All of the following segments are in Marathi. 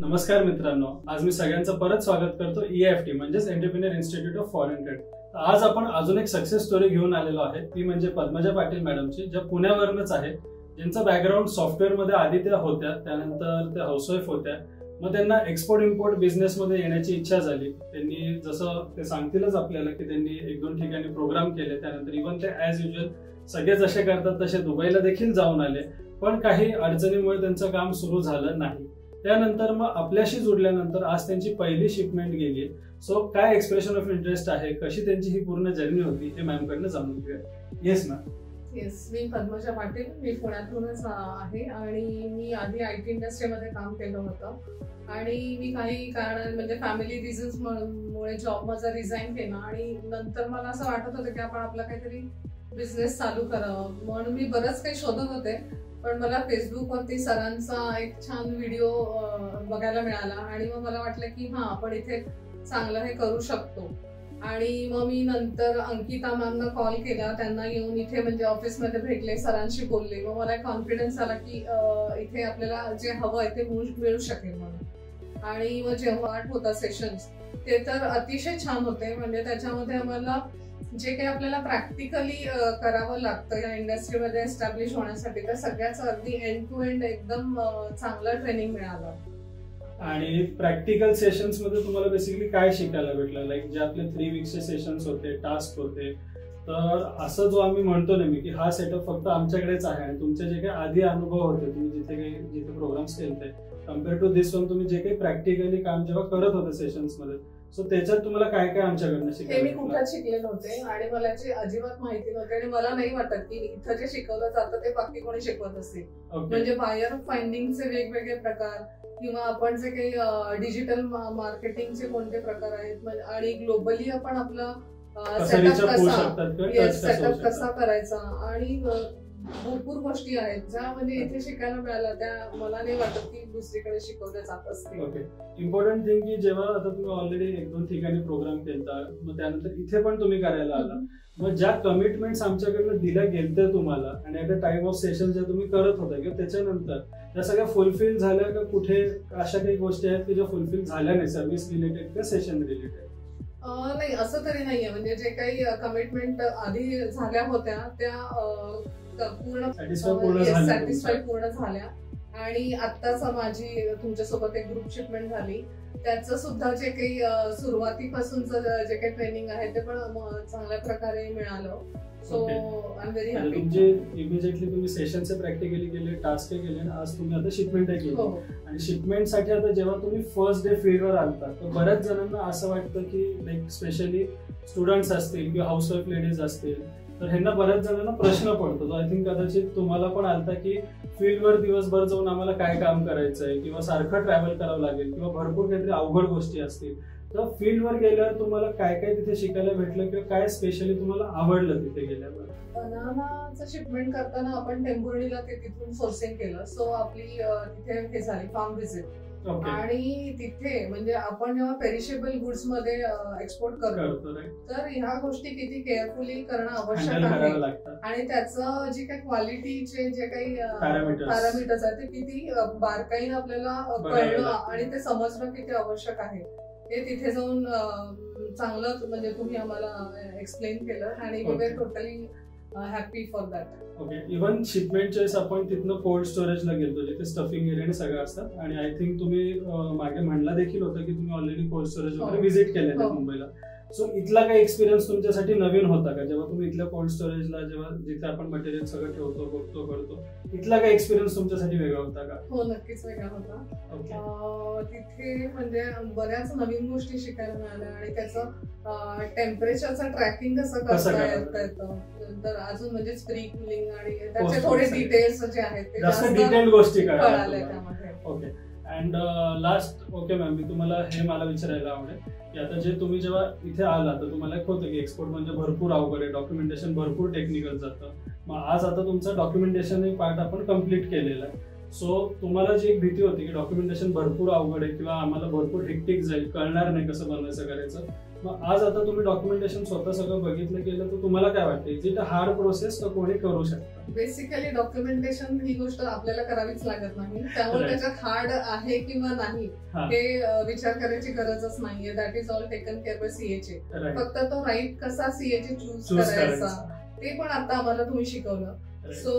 नमस्कार मित्रांनो, आज मी सगळ्यांचं परत स्वागत करतो EIFT म्हणजेच entrepreneur institute of foreign trade. आज आपण अजून एक सक्सेस स्टोरी घेऊन आलेलो आहे, ती म्हणजे पद्मजा पाटील मॅडमची, ज्या पुण्यावरूनच आहे, ज्यांचं बॅकग्राऊंड सॉफ्टवेअर मध्ये आधी त्या होत्या, त्यानंतर त्या हाऊसवाईफ होत्या। मग त्यांना एक्सपोर्ट इम्पोर्ट बिझनेस मध्ये येण्याची इच्छा झाली। त्यांनी जसं ते सांगतीलच आपल्याला की त्यांनी एक दोन ठिकाणी प्रोग्राम केले, त्यानंतर इव्हन ते ॲज युजल सगळे जसे करतात तसे दुबईला देखील जाऊन आले, पण काही अडचणीमुळे त्यांचं काम सुरू झालं नाही। त्यानंतर मग आपल्याशी जुडल्यानंतर आज त्यांची पहिली शिपमेंट गेली। सो काय एक्सप्रेशन ऑफ इंटरेस्ट आहे, कशी त्यांची ही पूर्ण जर्नी होती, हे मॅम कडनं जाणून घेऊया। Yes ma'am. येस, मी पद्मजा पाटील, मी पुण्यातूनच आहे आणि मी आधी IT इंडस्ट्रीमध्ये काम केलं होतं आणि मी काही कारण म्हणजे फॅमिली रिझन्स मुळे जॉब माझा रिझाईन केला आणि नंतर मला असं वाटत होतं की आपण आपला काहीतरी बिझनेस चालू करावं, म्हणून मी बरंच काही शोधत होते। पण मला फेसबुकवरती सरांचा एक छान व्हिडिओ बघायला मिळाला आणि मग मला वाटलं की हां, आपण इथे चांगलं हे करू शकतो। आणि मग मी नंतर अंकिता मॅमना कॉल केला, त्यांना येऊन इथे म्हणजे ऑफिसमध्ये भेटले, सरांशी बोलले, मग मला कॉन्फिडन्स आला की इथे आपल्याला जे हवं आहे ते मिळू शकेल म्हणून। आणि मग जेव्हा होता सेशन्स ते तर अतिशय छान होते, म्हणजे त्याच्यामध्ये आम्हाला जे काही आपल्याला प्रॅक्टिकली करावं लागतं या इंडस्ट्रीमध्ये एस्टॅब्लिश होण्यासाठी, त्या सगळ्याचं अगदी एंड टू एंड एकदम चांगलं ट्रेनिंग मिळालं। आणि प्रॅक्टिकल सेशन्स मध्ये तुम्हाला बेसिकली काय शिकायला भेटलं? लाईक जे आपले 3 वीकचे सेशन्स होते, टास्क होते, तर असं जो आम्ही म्हणतो नेहमी की हा सेटअप फक्त आमच्याकडेच आहे आणि तुमचे जे काही आधी अनुभव होते, तुम्ही जिथे प्रोग्राम्स केले कम्पेअर टू दिस वन, तुम्ही जे काही प्रॅक्टिकली काम जेव्हा करत होते सेशन्स मध्ये, सो त्याच्यात तुम्हाला काय काय आमच्याकडनं शिकायला? मी कुठं शिकले नव्हते आणि मला याची अजिबात माहिती नव्हती आणि मला नाही वाटत की इथं जे शिकवलं जातं ते बाकी कोणी शिकवत असतील। म्हणजे बायर फाइंडिंगचे वेगवेगळे प्रकार किंवा आपण जे काही डिजिटल मार्केटिंगचे कोणते प्रकार आहेत आणि ग्लोबली आपण आपला सेटअप कसा करायचा आणि भरपूर गोष्टी आहेत ज्या म्हणजे इथे शिकायला मिळाल्या, त्या मला नाही वाटत की दुसरीकडे शिकवल्या जात असतील। ओके, इम्पॉर्टंट थिंग की जेव्हा आता तुम्ही ऑलरेडी 1-2 ठिकाणी प्रोग्राम केलता, मग त्यानंतर इथे पण तुम्ही करायला आला, मग ज्या कमिटमेंट्स आमच्याकडनं दिल्या गेलत्या तुम्हाला आणि at the time of session ज्या तुम्ही करत होता किंवा त्याच्यानंतर त्या सगळ्या फुलफिल झाल्या का? कुठे अशा काही गोष्टी आहेत की ज्या फुलफिल झाल्या नाही, सर्व्हिस रिलेटेड किंवा सेशन रिलेटेड? नाही, असं तरी नाहीये। म्हणजे जे काही कमिटमेंट आधी झाल्या होत्या त्या पूर्ण सॅटिस्फाय पूर्ण झाल्या आणि आत्ताच माझी तुमच्यासोबत एक ग्रुप शिपमेंट झाली, त्याचं सुद्धा जे काही सुरुवातीपासूनचं जे काही ट्रेनिंग आहे ते पण चांगल्या प्रकारे मिळालं। So I am very happy. म्हणजे इमिजिएटली तुम्ही सेशनचे प्रॅक्टिकली केले, टास्क केले आणि आज तुम्ही आता शिपमेंट केली आणि शिपमेंटसाठी आता जेव्हा तुम्ही फर्स्ट डे फील्डवर आलता, तर बऱ्याच जणांना असं वाटतं की लाईक स्पेशली स्टुडंट्स असतील किंवा हाऊसवाईफ लेडीज असतील, तर ह्यांना बऱ्याच जणांना प्रश्न पडतो, आय थिंक कदाचित तुम्हाला पण आलता की फील्डवर दिवसभर जाऊन आम्हाला काय काम करायचंय किंवा सारखं ट्रॅव्हल करावं लागेल किंवा भरपूर काहीतरी अवघड गोष्टी असतील, तर फील्डवर गेल्यावर तुम्हाला काय काय तिथे शिकायला भेटलं किंवा काय स्पेशली तुम्हाला आवडलं तिथे गेल्यावर? बनानाचं शिपमेंट करताना आपण टेंभुर्णीला तिथून सोर्सिंग केलं, सो आपली तिथे हे झाली फार्म व्हिजिट आणि तिथे म्हणजे आपण जेव्हा पेरिशेबल गुड्स मध्ये एक्सपोर्ट करतो तर ह्या गोष्टी किती केअरफुली करणं आवश्यक आहे आणि त्याचं जे काही क्वालिटीचे जे काही पॅरामीटर्स आहेत ते किती बारकाईनं आपल्याला कळणं आणि ते समजणं किती आवश्यक आहे, हे तिथे जाऊन चांगलं म्हणजे तुम्ही आम्हाला एक्सप्लेन केलं आणि we are totally happy for that. Okay, even शिपमेंटच्या वेळेस आपण तिथनं कोल्ड स्टोरेजला गेलो जिथे स्टफिंग एरिया सगळं असतात आणि आय थिंक तुम्ही मागे म्हणला देखील होतं की तुम्ही ऑलरेडी कोल्ड स्टोरेज वगैरे व्हिजिट केलेलं मुंबईला। सो इथला काही एक्सपिरियन्स तुमच्यासाठी नवीन होता का जेव्हा तुम्ही इथल्या कोल्ड स्टोरेजला जेव्हा जिथे आपण मटेरियल सगळं ठेवतो, बघतो, करतो, इथला काही एक्सपिरियन्स तुमच्यासाठी वेगळा होता का? हो, नक्कीच वेगळा होता। तिथे म्हणजे बऱ्याच नवीन गोष्टी शिकायला मिळाल्या आणि त्याचं टेम्परेचरचं ट्रॅकिंग कसं करता येतं, तर अजून म्हणजे प्री कुलिंग आणि त्याचे थोडे डिटेल्स जे आहेत ते जास्त डिटेल गोष्टी कळाल्या त्यामध्ये। Okay, and last okay ma'am, मी तुम्हाला हे मला विचारायला आवडेल की आता जे तुम्ही जेव्हा इथे आला तर तुम्हाला एक होतं की एक्सपोर्ट म्हणजे भरपूर अवघड आहे, डॉक्युमेंटेशन भरपूर टेक्निकल जातं, मग आज आता तुमचं डॉक्युमेंटेशन एक पार्ट आपण कम्प्लीट केलेला आहे, सो तुम्हाला जी एक भीती होती की डॉक्युमेंटेशन भरपूर अवघड आहे किंवा आम्हाला भरपूर हेक्टिक जाईल, कळणार नाही कसं बनवायचं करायचं, मग आज आता तुम्ही डॉक्युमेंटेशन स्वतः सगळं बघितलं केलं तर तुम्हाला काय वाटतं, is it a hard process का कोणी करू शकतं? बेसिकली डॉक्युमेंटेशन ही गोष्ट आपल्याला करावीच लागत नाही, त्यामुळे त्याच्यात हार्ड आहे किंवा नाही हे विचार करायची गरजच नाहीये. That is all taken care by सीएचे. फक्त तो राईट कसा सीएचे चूज करायचा ते पण आता आम्हाला तुम्ही शिकवलं. सो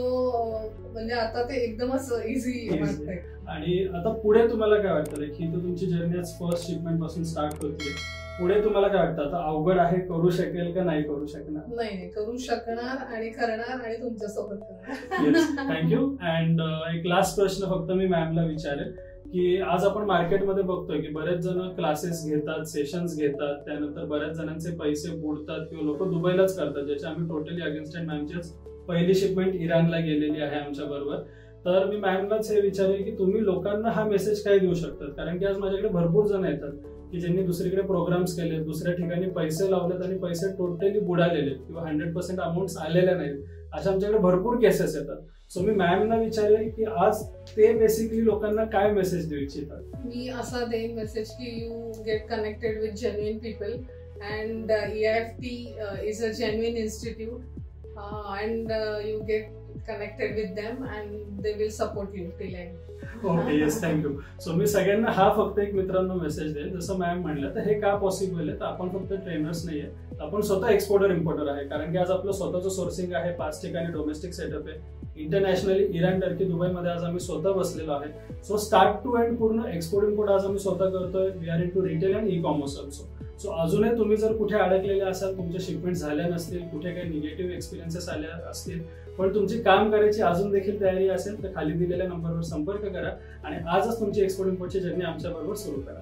म्हणजे आता ते एकदमच इझी वाटतंय. आणि आता पुढे तुम्हाला काय वाटतं की तो तुमची जर्नी आज फर्स्ट शिपमेंट पासून स्टार्ट होते, पुढे तुम्हाला काय वाटतं आता अवघड आहे, करू शकेल का नाही करू शकणार? नाही, करू शकणार आणि करणार आणि तुमच्या सोबत करणार. थँक्यू. अँड एक लास्ट प्रश्न फक्त मी मॅमला विचारेल की आज आपण मार्केटमध्ये बघतोय की बरेच जण क्लासेस घेतात, सेशन्स घेतात, त्यानंतर बऱ्याच जणांचे पैसे बुडतात किंवा लोक दुबईलाच करतात, ज्याच्या आम्ही टोटली अगेन्स्ट आहे. मॅमचीच पहिली शिपमेंट इराणला गेलेली आहे आमच्या बरोबर. तर मी मॅमलाच हे विचारेल की तुम्ही लोकांना हा मेसेज काय देऊ शकतात, कारण की आज माझ्याकडे भरपूर जण येतात की ज्यांनी दुसरीकडे प्रोग्राम्स केले, दुसऱ्या ठिकाणी पैसे लावलेत आणि पैसे टोटली बुडालेले किंवा 100% अमाऊंट आलेल्या नाहीत, अशा आमच्याकडे भरपूर केसेस येतात. सो मी मॅमना विचारेल की आज ते बेसिकली लोकांना काय मेसेज देऊ इच्छितात? मी असा देईन मेसेज की you get connected with genuine people and EIFT is a genuine institute and you get connected with them and they will support you till end. Okay, yes, thank you. So मी सगळ्यांना हा फक्त एक मित्रांनो मेसेज देईल, जसं मॅम म्हणलं तर हे का पॉसिबल आहे, तर आपण फक्त ट्रेनर्स नाहीये, आपण स्वतः एक्सपोर्टर इम्पोर्टर आहे. कारण की आज आपलं स्वतःचं सोर्सिंग आहे, 5 ठिकाणी डोमेस्टिक सेटअप आहे, इंटरनॅशनली इराण, टर्की, दुबईमध्ये आज आम्ही स्वतः बसलेलो आहे. सो स्टार्ट टू एंड पूर्ण एक्सपोर्ट इम्पोर्ट आज आम्ही स्वतः करतोय. We are into retail and e commerce also. सो अजूनही तुम्ही जर कुठे अडकलेले असाल, तुमच्या शिपमेंट झाल्या नसतील, कुठे काही निगेटिव्ह एक्सपिरियन्सेस आल्या असतील, पण तुमची काम करायची अजून देखील तयारी असेल तर खाली दिलेल्या नंबरवर संपर्क करा आणि आजच तुमची एक्सपोर्ट इम्पोर्टची जर्नी आमच्या बरोबर सुरू करा.